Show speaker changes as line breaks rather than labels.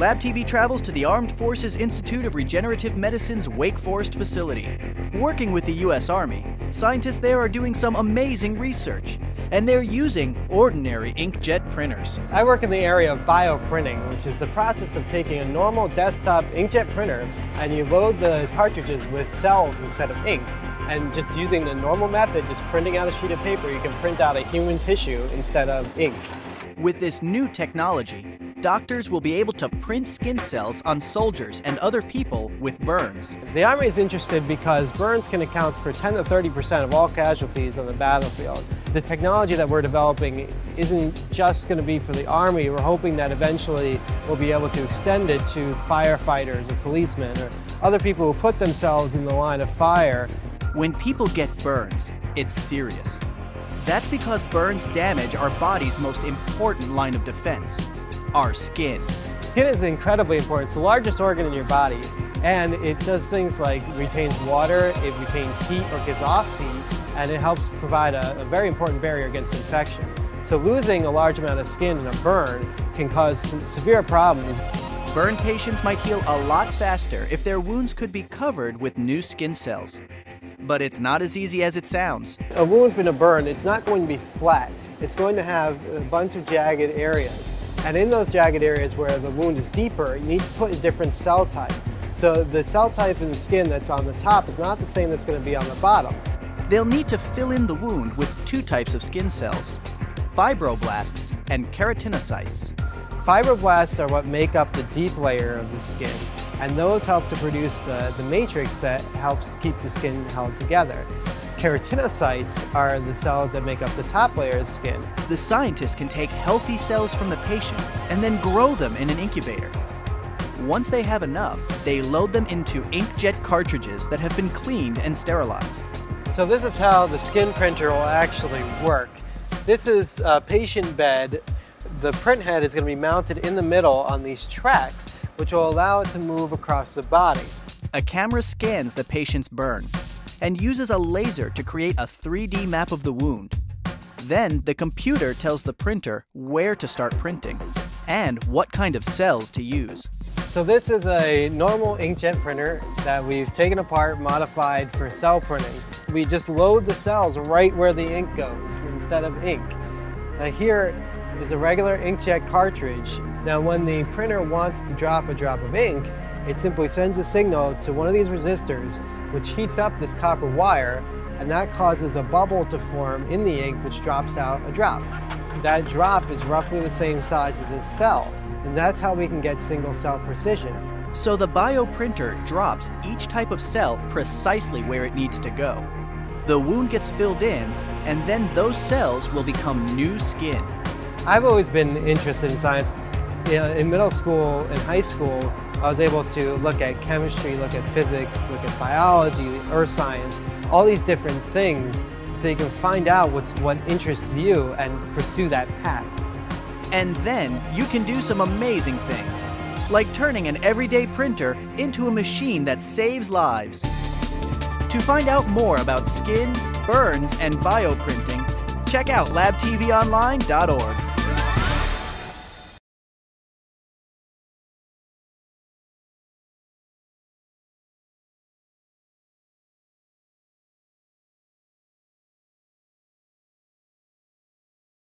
LabTV travels to the Armed Forces Institute of Regenerative Medicine's Wake Forest facility. Working with the U.S. Army, scientists there are doing some amazing research, and they're using ordinary inkjet printers.
I work in the area of bioprinting, which is the process of taking a normal desktop inkjet printer and you load the cartridges with cells instead of ink. And just using the normal method, just printing out a sheet of paper, you can print out a human tissue instead of ink.
With this new technology, doctors will be able to print skin cells on soldiers and other people with burns.
The Army is interested because burns can account for 10 to 30% of all casualties on the battlefield. The technology that we're developing isn't just going to be for the Army. We're hoping that eventually we'll be able to extend it to firefighters or policemen or other people who put themselves in the line of fire.
When people get burns, it's serious. That's because burns damage our body's most important line of defense, our skin.
Skin is incredibly important. It's the largest organ in your body, and it does things like retains water, it retains heat or gives off heat, and it helps provide a very important barrier against infection. So losing a large amount of skin in a burn can cause severe problems.
Burn patients might heal a lot faster if their wounds could be covered with new skin cells. But it's not as easy as it sounds.
A wound from a burn, it's not going to be flat. It's going to have a bunch of jagged areas. And in those jagged areas where the wound is deeper, you need to put a different cell type. So the cell type in the skin that's on the top is not the same that's going to be on the bottom.
They'll need to fill in the wound with two types of skin cells, fibroblasts and keratinocytes.
Fibroblasts are what make up the deep layer of the skin, and those help to produce the matrix that helps to keep the skin held together. Keratinocytes are the cells that make up the top layer of skin.
The scientists can take healthy cells from the patient and then grow them in an incubator. Once they have enough, they load them into inkjet cartridges that have been cleaned and sterilized.
So this is how the skin printer will actually work. This is a patient bed. The print head is going to be mounted in the middle on these tracks, which will allow it to move across the body.
A camera scans the patient's burn and uses a laser to create a 3D map of the wound. Then the computer tells the printer where to start printing and what kind of cells to use.
So this is a normal inkjet printer that we've taken apart, modified for cell printing. We just load the cells right where the ink goes instead of ink. Now here is a regular inkjet cartridge. Now when the printer wants to drop a drop of ink, it simply sends a signal to one of these resistors, which heats up this copper wire, and that causes a bubble to form in the ink, which drops out a drop. That drop is roughly the same size as this cell, and that's how we can get single cell precision.
So the bioprinter drops each type of cell precisely where it needs to go. The wound gets filled in, and then those cells will become new skin.
I've always been interested in science. In middle school and high school, I was able to look at chemistry, look at physics, look at biology, earth science, all these different things, so you can find out what interests you and pursue that path.
And then you can do some amazing things, like turning an everyday printer into a machine that saves lives. To find out more about skin, burns, and bioprinting, check out labtvonline.org.